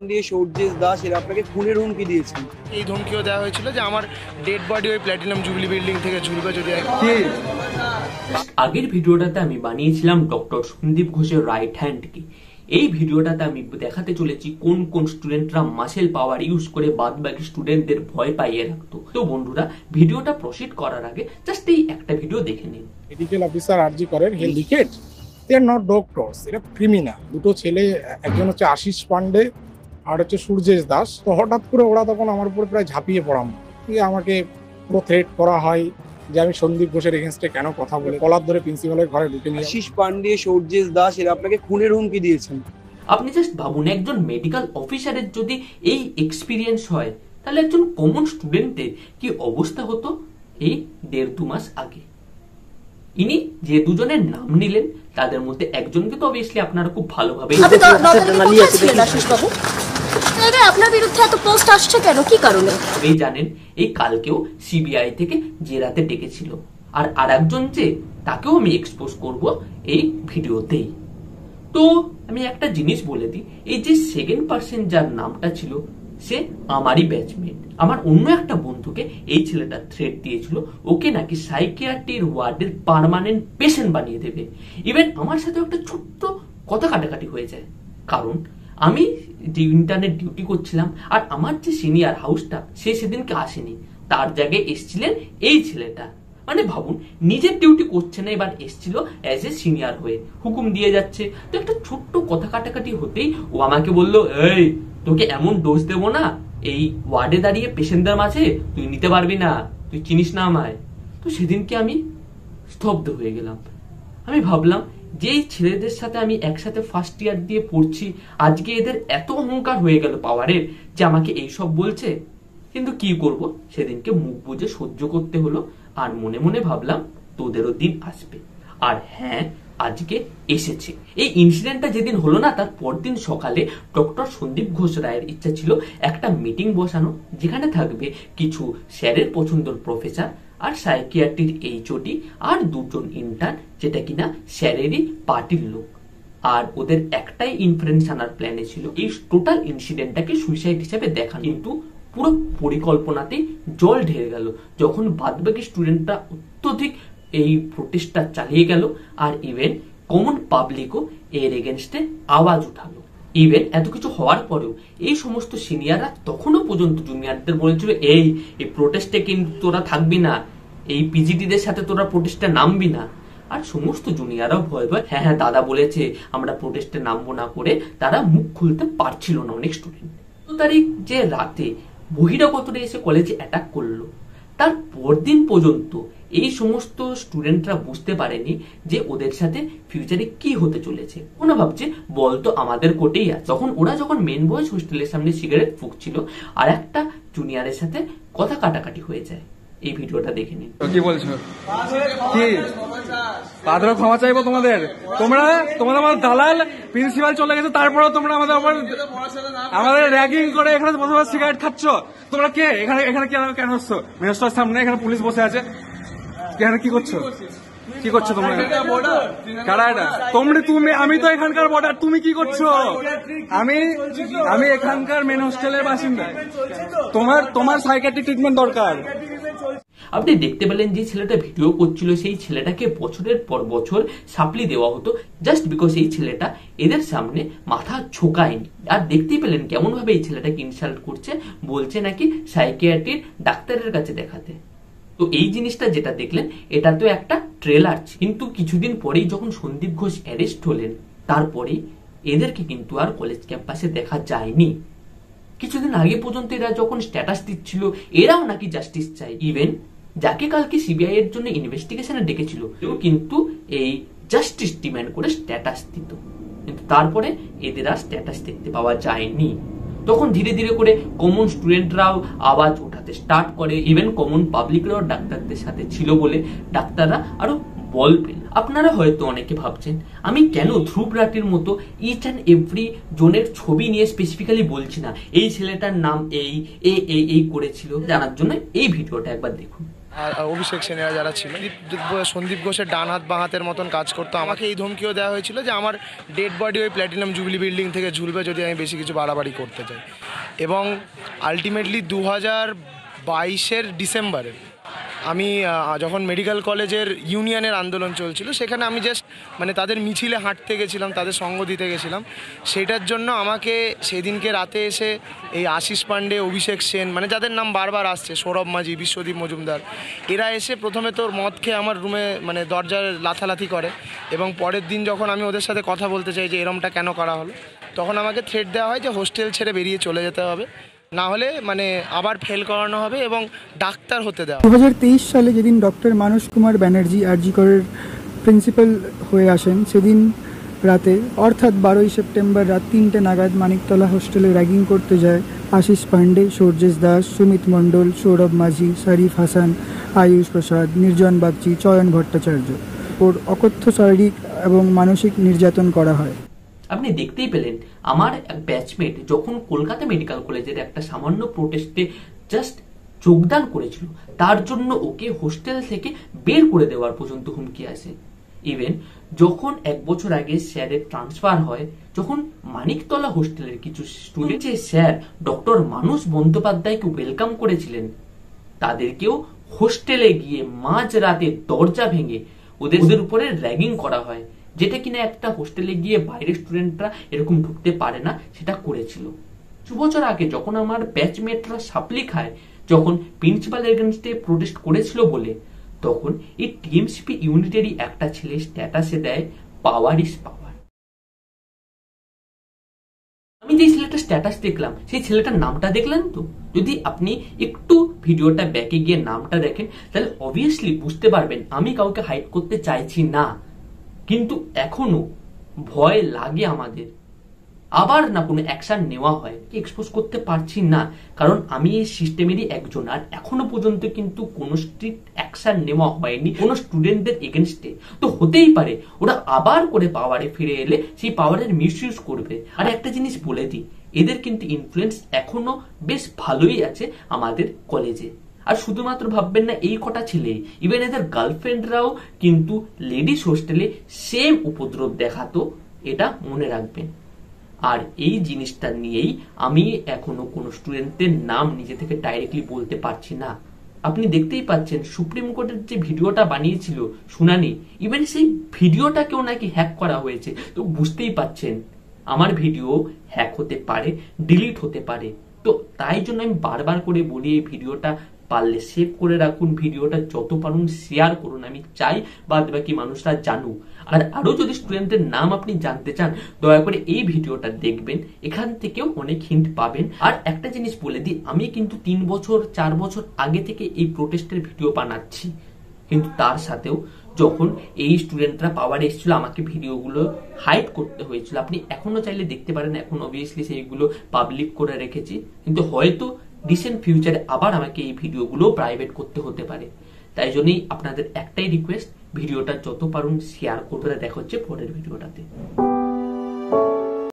দিয়ে সূর্যেশ দাস এরা আপনাকে খুনের হুমকি দিয়েছেন। এই ধমকিও দেওয়া হয়েছিল যে আমার ডেড বডি ওই প্ল্যাটিনাম জুবিলি বিল্ডিং থেকে ঝুলবে যদি আগের ভিডিওটাতে আমি বানিয়েছিলাম ডক্টর সন্দীপ ঘোষের রাইট হ্যান্ডকে। এই ভিডিওটাতে আমি দেখাতে চলেছি কোন কোন স্টুডেন্টরা মাসেল পাওয়ার ইউজ করে বাদ বাকি স্টুডেন্টদের ভয় পাইয়ে রাখতো। তো বন্ধুরা, ভিডিওটা প্রসিড করার আগে জাস্ট এই একটা ভিডিও দেখে নিন। মেডিকেল অফিসার আরজি করেন হেলিকেট, দে আর নট ডক্টরস, এরা ক্রিমিনাল। দুটো ছেলে, একজন হচ্ছে আশিস পান্ডে আর হচ্ছে সূর্যেশ দাস। তো হঠাৎ করে ওরা তখন আমার উপরে প্রায় ঝাঁপিয়ে পড়াম, আমাকে পুরো থ্রেট করা হয় যে আমি সন্দীপ ঘোষের এগেনস্টে কেন কথা বলে, কলার ধরে প্রিন্সিপালের ঘরে ঢুকে নিয়ে। আশিস পান্ডে সূর্যেশ দাস এরা আপনাকে খুনের হুমকি দিয়েছেন। আপনি জাস্ট ভাবুন, একজন মেডিকেল অফিসারের যদি এই এক্সপিরিয়েন্স হয়, তাহলে একজন কমন স্টুডেন্টের কি অবস্থা হতো এই 1.5-2 মাস আগে। ইনি যে দুজনের নাম নিলেন, তাদের মধ্যে একজনকে তো অবভিয়াসলি আপনারা খুব ভালোভাবে আপনার বিরুদ্ধে এত পোস্ট আসছে কেন, কি কারণে জানেন। এই কালকেও সিবিআই থেকে জেরাতে ডেকেছিল, আর আরেকজন যে, তাকেও আমি এক্সপোজ করব এই ভিডিওতেই। তো আমি একটা জিনিস বলে দিই, এই যে সেকেন্ড পার্সন যার নামটা ছিল, সে আমারই ব্যাচমেট। আমার অন্য একটা বন্ধুকে এই ছেলেটা থ্রেট দিয়েছিল, ওকে নাকি সাইকিয়াট্রির ওয়ার্ডের পার্মানেন্ট পেশেন্ট বানিয়ে দেবে। ইভেন আমার সাথে একটা ছোট্ট কথা কাটাকাটি হয়ে যায়, কারণ আমি যে ইন্টারনেট ডিউটি করছিলাম আর আমার যে সিনিয়র হাউসটা, সে সেদিনকে আসেনি, তার জায়গায় এসছিলেন এই ছেলেটা। মানে ভাবুন, নিজের ডিউটি করছে না, এবার এসছিল অ্যাজ এ সিনিয়র হয়ে, হুকুম দিয়ে যাচ্ছে। তো একটা ছোট্ট কথা কাটাকাটি হতেই ও আমাকে বললো, এই তোকে এমন ডোজ দেবো না, এই ওয়ার্ডে দাঁড়িয়ে পেশেন্টদের মাঝে তুই নিতে পারবি না, তুই চিনিস না আমায়। তো সেদিনকে আমি স্তব্ধ হয়ে গেলাম। আমি ভাবলাম, যেই ছেলেদের সাথে আমি একসাথে ফার্স্ট ইয়ার দিয়ে পড়ছি, আজকে এদের এত অহংকার হয়ে গেল পাওয়ারের যে আমাকে এইসব বলছে। কিন্তু কি করব, সেদিনকে মুখ বুজে সহ্য করতে হলো, আর মনে মনে ভাবলাম তোদেরও দিন আসবে। আর হ্যাঁ, আজকে এসেছে। এই ইনসিডেন্টটা যেদিন হলো না, তার পরদিন সকালে ডক্টর সন্দীপ ঘোষ রায়ের ইচ্ছা ছিল একটা মিটিং বসানো, যেখানে থাকবে কিছু স্যারের পছন্দের প্রফেসর আর সাইকিয়াট্রির এইচওডি আর দুজন ইন্টার্ন, যেটা কিনা স্যারেরই পার্টির লোক। আর ওদের একটাই ইনফারেন্স আনার প্ল্যানে ছিল এই টোটাল ইনসিডেন্টটাকে সুইসাইড হিসেবে দেখা। কিন্তু পুরো পরিকল্পনাতেই জল ঢেলে গেল যখন বাদবাকি স্টুডেন্টরা অত্যধিক এই প্রোটেস্টটা চালিয়ে গেল, আর ইভেন কমন পাবলিকও এর এগেনস্টে আওয়াজ উঠালো। ইভেন এত কিছু হওয়ার পরেও এই সমস্ত সিনিয়ররা তখনও পর্যন্ত জুনিয়রদের বলেছিল, এই প্রোটেস্টে কিন্তু তোরা থাকবি না, এই পিজিটিদের সাথে তোরা প্রোটেস্টে নামবি না। আর সমস্ত জুনিয়ররাও ভয় ভয় হ্যাঁ হ্যাঁ দাদা বলেছে আমরা প্রোটেস্টে নামবো না করে তারা মুখ খুলতে পারছিল না অনেক স্টুডেন্ট। 2 তারিখ যে রাতে বহিরাগতরা এসে কলেজে অ্যাটাক করলো, তার পরদিন পর্যন্ত এই সমস্ত স্টুডেন্টরা বুঝতে পারেনি যে ওদের সাথে ফিউচারে কি হতে চলেছে। ওরা ভাবছে বল তো আমাদের কোটেই আছে। ওরা যখন মেন বয়েজ হোস্টেলের সামনে সিগারেট ফুঁকছিল, আর একটা জুনিয়রের সাথে কথা কাটাকাটি হয়ে যায়। এই ভিডিওটা দেখে নিন। কি বলছো? কি পাদর ক্ষমা চাইবো তোমাদের? তোমাদের আমার দালাল প্রিন্সিপাল চলে গেছে, তারপরেও তোমরা আমাদের র্যাগিং করে এখানে বসে বসে সিগারেট খাচ্ছ। তোমরা কে এখানে কেন আসছো? মেহস্টার সামনে এখানে পুলিশ বসে আছে, এখানে কি করছো? কি করছো তোমরা? কারা এটা? আমি তো এখানকার বর্ডার, তুমি কি করছো? আমি এখানকার মেন হোস্টেলের বাসিন্দা। তোমার সাইকিয়াট্রিক ট্রিটমেন্ট দরকার। আপনি দেখতে পেলেন যে ছেলেটা ভিডিও করছিল, সেই ছেলেটাকে বছরের পর বছর সাপ্লি দেওয়া হতো জাস্ট বিকজ এই ছেলেটা এদের সামনে মাথা ঝোঁকায়নি। আর দেখতেই পেলেন কেমন ভাবে এই ছেলেটাকে ইনসাল্ট করছে, বলছে নাকি সাইকিয়াট্রির ডাক্তারের কাছে দেখাতে। তো এই জিনিসটা যেটা দেখলেন, এটা তো একটা ট্রেলার। কিন্তু কিছুদিন পরেই যখন সন্দীপ ঘোষ অ্যারেস্ট হলেন, তারপরেই এদেরকে কিন্তু আর কলেজ ক্যাম্পাসে দেখা যায়নি। কিছুদিন আগে পর্যন্ত এরা যখন স্ট্যাটাস দিচ্ছিল, এরাও নাকি জাস্টিস চাই। ইভেন যাকে কালকে সিবিআই এর জন্য ইনভেস্টিগেশনে ডেকেছিল, কিন্তু এই জাস্টিস ডিমান্ড করে স্ট্যাটাস দিত। কিন্তু তারপরে এদের আর স্ট্যাটাস দেখতে পাওয়া যায়নি। তখন ধীরে ধীরে করে কমন স্টুডেন্টরাও আওয়াজ ওঠাতে স্টার্ট করে। ইভেন কমন পাবলিকরাও ডাক্তারদের সাথে ছিল বলে ডাক্তাররা আরো বল পেল। আপনারা হয়তো অনেকে ভাবছেন আমি কেন ধ্রুব রাটির মতো ইচ অ্যান্ড এভরি জনের ছবি নিয়ে স্পেসিফিক্যালি বলছি না, এই ছেলেটার নাম এই করেছিল। জানার জন্য এই ভিডিওটা একবার দেখুন। আর অভিষেক সেনেরা যারা ছিল, সন্দীপ ঘোষের ডান হাত বাঁ হাতের মতন কাজ করতো। আমাকে এই ধমকিও দেওয়া হয়েছিল যে আমার ডেড বডি ওই প্ল্যাটিনাম জুবিলি বিল্ডিং থেকে ঝুলবে যদি আমি বেশি কিছু বাড়াবাড়ি করতে চাই। এবং আলটিমেটলি 2022-এর ডিসেম্বরে আমি যখন মেডিকেল কলেজের ইউনিয়নের আন্দোলন চলছিল, সেখানে আমি জাস্ট মানে তাদের মিছিলে হাঁটতে গেছিলাম, তাদের সঙ্গ দিতে গেছিলাম। সেটার জন্য আমাকে সেদিনকে রাতে এসে এই আশিস পান্ডে, অভিষেক সেন, মানে যাদের নাম বারবার আসছে, সৌরভ মাঝি, বিশ্বদীপ মজুমদার, এরা এসে প্রথমে তোর মদ খেয়ে আমার রুমে মানে দরজার লাথালাথি করে। এবং পরের দিন যখন আমি ওদের সাথে কথা বলতে চাই যে এরমটা কেন করা হলো, তখন আমাকে থ্রেট দেওয়া হয় যে হোস্টেল ছেড়ে বেরিয়ে চলে যেতে হবে, না হলে মানে আবার ফেল করানো হবে এবং ডাক্তার হতে দেওয়া। 2023 সালে যেদিন ডক্টর মানস কুমার ব্যানার্জি আরজি করের প্রিন্সিপাল হয়ে আসেন, সেদিন রাতে অর্থাৎ 12ই সেপ্টেম্বর রাত 3টে নাগাদ মানিকতলা হোস্টেলে র্যাগিং করতে যায় আশিস পান্ডে, সূর্যেশ দাস, সুমিত মণ্ডল, সৌরভ মাঝি, শরীফ হাসান, আয়ুষ প্রসাদ, নির্জন বাগচি, চয়ন ভট্টাচার্য। ওর অকথ্য শারীরিক এবং মানসিক নির্যাতন করা হয়। আপনি দেখতেই পেলেন আমার এক ব্যাচমেট যখন কলকাতা মেডিকেল কলেজের একটা সামান্য প্রোটেস্টে জাস্ট যোগদান করেছিল, তার জন্য ওকে হোস্টেল থেকে বের করে দেওয়ার পর্যন্ত হুমকি আসে। ইভেন যখন 1 বছর আগে স্যারের ট্রান্সফার হয়, যখন মানিকতলা হোস্টেলের কিছু স্টুডেন্ট যে স্যার ডক্টর মানস বন্দ্যোপাধ্যায়কে ওয়েলকাম করেছিলেন, তাদেরকেও হোস্টেলে গিয়ে মাঝরাতে দরজা ভেঙে ওদের উপরে র্যাগিং করা হয়, যেটা কিনা একটা হোস্টেলে গিয়ে বাইরের স্টুডেন্টরা এরকম ঢুকতে পারে না, সেটা করেছিল। 2 বছর আগে যখন আমার ব্যাচমেটরা সাপ্লি খায়, যখন প্রিন্সিপাল এগেনস্টে প্রোটেস্ট করেছিল বলে, তখন এই টিএমসিপি ইউনিটেরই একটা ছেলে স্ট্যাটাসে দেয় পাওয়ার ইজ পাওয়ার। আমি যে ছেলেটা স্ট্যাটাস দেখলাম, সেই ছেলেটার নামটা দেখলেন তো? যদি আপনি একটু ভিডিওটা ব্যাকে গিয়ে নামটা দেখেন, তাহলে অবভিয়াসলি বুঝতে পারবেন আমি কাউকে হাইড করতে চাইছি না, কিন্তু এখনো ভয় লাগে আমাদের আবার না কোনো অ্যাকশন নেওয়া হয়, এক্সপোজ করতে পারছি না, কারণ আমি এই সিস্টেমেরই একজন। আর এখনো পর্যন্ত কিন্তু কোনো স্ট্রিক্ট অ্যাকশন নেওয়া হয়নি কোনো স্টুডেন্টদের এগেনস্টে। তো হতেই পারে ওরা আবার করে পাওয়ারে ফিরে এলে সেই পাওয়ারের মিসইউজ করবে। আর একটা জিনিস বলে দিই, এদের কিন্তু ইনফ্লুয়েন্স এখনো বেশ ভালোই আছে আমাদের কলেজে। আর শুধুমাত্র ভাববেন না এই কটা ছেলে, ইভেন এদের গার্লফ্রেন্ডরাও কিন্তু লেডিস হোস্টেলে সেম উপদ্রব দেখাতো, এটা মনে রাখবেন। আর এই জিনিসটা নিয়েই আমি এখনো কোনো স্টুডেন্টের নাম নিজে থেকে ডাইরেক্টলি বলতে পারছি না। আপনি দেখতেই পাচ্ছেন সুপ্রিম কোর্টের যে ভিডিওটা বানিয়েছিল শুনানি, ইভেন সেই ভিডিওটাকেও নাকি হ্যাক করা হয়েছে। তো বুঝতেই পাচ্ছেন আমার ভিডিও হ্যাক হতে পারে, ডিলিট হতে পারে। তো তাই জন্য আমি বারবার করে বলি এই ভিডিওটা পারলে সেভ করে রাখুন, ভিডিওটা যত পারুন শেয়ার করুন। আমি চাই বাদ বাকি মানুষরা জানুক। আর আরো যদি স্টুডেন্টের নাম আপনি জানতে চান, দয়া করে এই ভিডিওটা দেখবেন, এখান থেকেও অনেক হিন্ট পাবেন। আর একটা জিনিস বলে দিই, আমি কিন্তু 3 বছর 4 বছর আগে থেকে এই প্রোটেস্টের ভিডিও বানাচ্ছি, কিন্তু তার সাথেও যখন এই স্টুডেন্টরা পাওয়ারে এসেছিল আমাকে ভিডিওগুলো হাইড করতে হয়েছিল। আপনি এখনো চাইলে দেখতে পারেন, এখন অবভিয়াসলি সেইগুলো পাবলিক করে রেখেছি, কিন্তু হয়তো রিসেন্ট ফিউচারে আবার আমাকে এই ভিডিওগুলো প্রাইভেট করতে হতে পারে। তাই জন্যই আপনাদের একটাই রিকোয়েস্ট, ভিডিওটা যত পারুন শেয়ার করতে। দেখা হচ্ছে পরের ভিডিওটাতে।